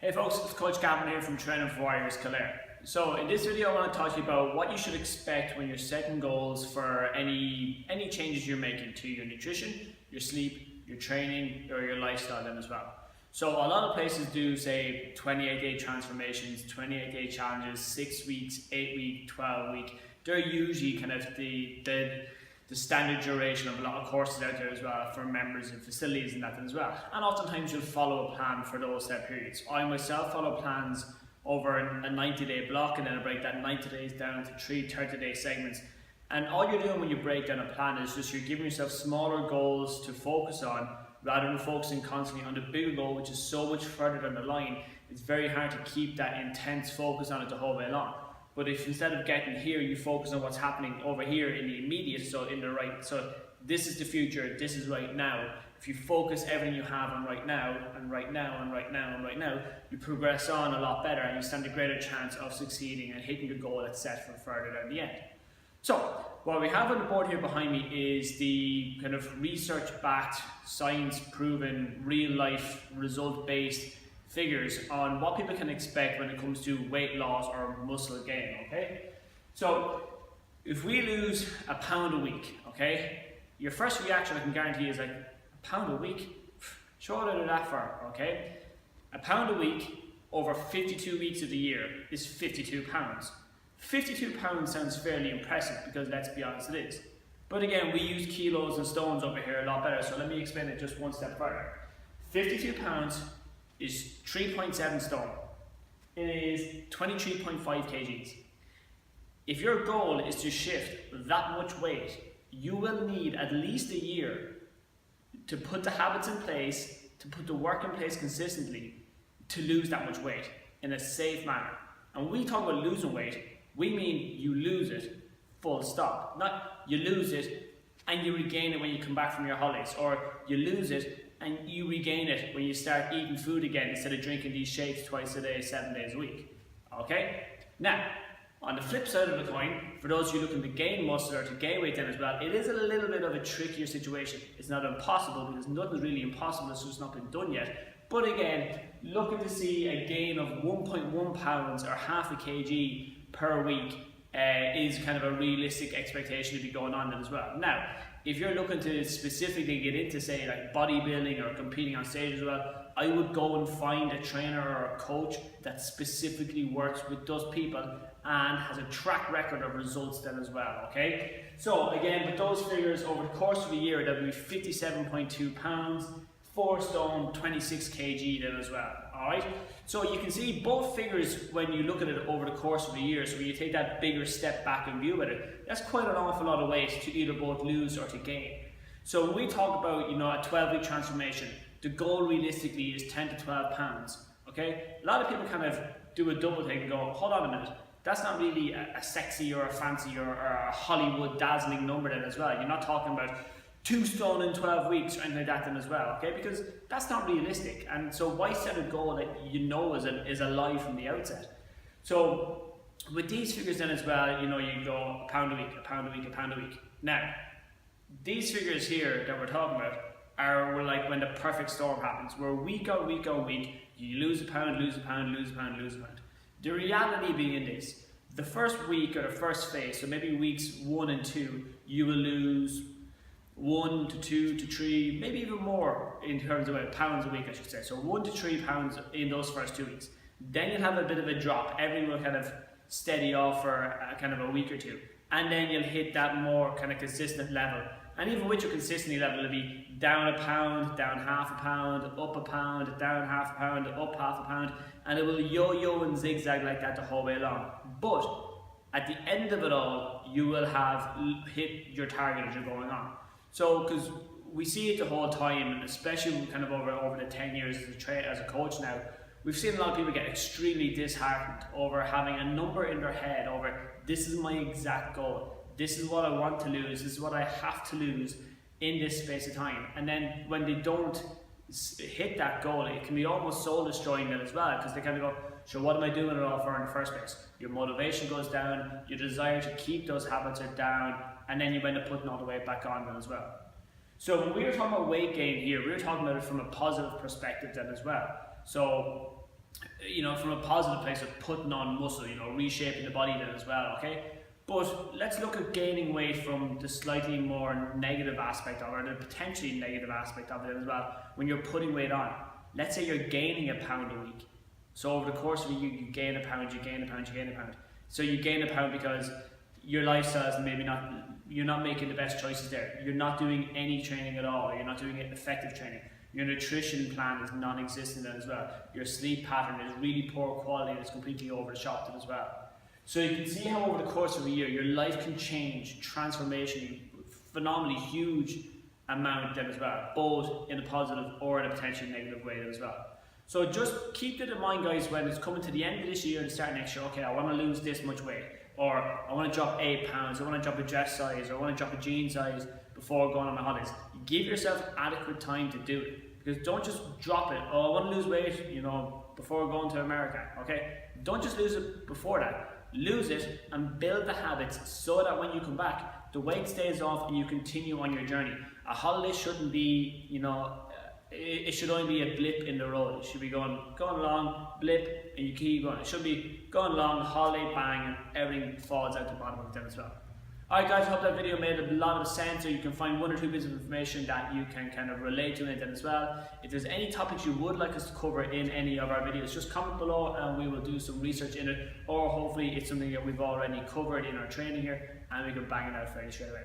Hey folks, it's Coach Gavin here from Training for Warriors Kildare. So in this video I want to talk to you about what you should expect when you're setting goals for any changes you're making to your nutrition, your sleep, your training, or your lifestyle then as well. So a lot of places do say 28-day transformations, 28-day challenges, 6 weeks, 8-week, 12-week. They're usually kind of the standard duration of a lot of courses out there as well for members and facilities and that as well. And oftentimes you'll follow a plan for those set periods. I myself follow plans over a 90-day block, and then I break that 90 days down to 3 30-day segments. And all you're doing when you break down a plan is just you're giving yourself smaller goals to focus on rather than focusing constantly on the bigger goal, which is so much further down the line. It's very hard to keep that intense focus on it the whole way along. But if instead of getting here, you focus on what's happening over here in the immediate, so in the right, so this is the future, this is right now. If you focus everything you have on right now, and right now, and right now, and right now, you progress on a lot better and you stand a greater chance of succeeding and hitting your goal that's set for further down the end. So, what we have on the board here behind me is the kind of research-backed, science-proven, real-life, result-based figures on what people can expect when it comes to weight loss or muscle gain, okay? So, if we lose a pound a week, okay, your first reaction I can guarantee is like, a pound a week? Sure, I'll do that for, okay? A pound a week over 52 weeks of the year is 52 pounds. 52 pounds sounds fairly impressive because let's be honest, it is. But again, we use kilos and stones over here a lot better, so let me explain it just one step further. 52 pounds is 3.7 stone. It is 23.5 kgs. If your goal is to shift that much weight, you will need at least a year to put the habits in place, to put the work in place consistently, to lose that much weight in a safe manner. And when we talk about losing weight, we mean you lose it, full stop. Not you lose it and you regain it when you come back from your holidays, or you lose it and you regain it when you start eating food again instead of drinking these shakes twice a day, 7 days a week. Okay? Now, on the flip side of the coin, for those of you looking to gain muscle or to gain weight then as well, it is a little bit of a trickier situation. It's not impossible because nothing's really impossible, it's just not been done yet. But again, looking to see a gain of 1.1 pounds or half a kg per week is kind of a realistic expectation to be going on then as well. Now, if you're looking to specifically get into say like bodybuilding or competing on stage as well, I would go and find a trainer or a coach that specifically works with those people and has a track record of results then as well, okay? So again, with those figures over the course of a year, that would be 57.2 pounds, 4 stone, 26 kg then as well, alright? So you can see both figures when you look at it over the course of a year, so when you take that bigger step back and view at it, that's quite an awful lot of weight to either both lose or to gain. So when we talk about, you know, a 12-week transformation, the goal realistically is 10 to 12 pounds, okay? A lot of people kind of do a double take and go, hold on a minute, that's not really a sexy or a fancy or a Hollywood dazzling number then as well. You're not talking about 2 stone in 12 weeks or anything like that then as well, okay? Because that's not realistic. And so why set a goal that you know is a lie from the outset? So with these figures then as well, you know, you go a pound a week, a pound a week, a pound a week. Now, these figures here that we're talking about are like when the perfect storm happens, where week on week on week, you lose a pound, lose a pound, lose a pound, lose a pound. The reality being this, the first week or the first phase, so maybe weeks 1 and 2, you will lose 1 to 2 to 3, maybe even more in terms of pounds a week, I should say. So 1 to 3 pounds in those first 2 weeks. Then you'll have a bit of a drop. Everything will kind of steady off for kind of a week or two. And then you'll hit that more kind of consistent level. And even with your consistency level, it'll be down a pound, down half a pound, up a pound, down half a pound, up half a pound. And it will yo-yo and zigzag like that the whole way along. But at the end of it all, you will have hit your target as you're going on. So, because we see it the whole time, and especially kind of over the 10 years as a coach now, we've seen a lot of people get extremely disheartened over having a number in their head over, this is my exact goal, this is what I want to lose, this is what I have to lose in this space of time. And then when they don't hit that goal, it can be almost soul destroying them as well, because they kind of go, so what am I doing it all for in the first place? Your motivation goes down, your desire to keep those habits are down, and then you end up putting all the weight back on them as well. So when we were talking about weight gain here, we were talking about it from a positive perspective then as well. So from a positive place of putting on muscle, reshaping the body then as well, okay? But let's look at gaining weight from the slightly more negative aspect of it, or the potentially negative aspect of it as well. When you're putting weight on, let's say you're gaining a pound a week. So over the course of a year, you gain a pound, you gain a pound, you gain a pound. So you gain a pound because your lifestyle is maybe you're not making the best choices there. You're not doing any training at all, or you're not doing effective training. Your nutrition plan is non-existent as well. Your sleep pattern is really poor quality and it's completely over the shop as well. So you can see how over the course of a year, your life can change, transformation, phenomenally huge amount then as well, both in a positive or in a potentially negative way as well. So just keep that in mind, guys, when it's coming to the end of this year and the start of next year. Okay, I want to lose this much weight, or I want to drop 8 pounds, I want to drop a dress size, or I want to drop a jean size before going on my holidays. Give yourself adequate time to do it, because don't just drop it. Oh, I want to lose weight, before going to America. Okay, don't just lose it before that. Lose it and build the habits so that when you come back, the weight stays off and you continue on your journey. A holiday shouldn't be, it should only be a blip in the road. It should be going along, blip, and you keep going. It should be going along, holiday, bang, and everything falls out the bottom of it then as well. Alright guys, hope that video made a lot of sense, or you can find 1 or 2 bits of information that you can kind of relate to in it then as well. If there's any topics you would like us to cover in any of our videos, just comment below and we will do some research in it, or hopefully it's something that we've already covered in our training here and we can bang it out fairly straight away.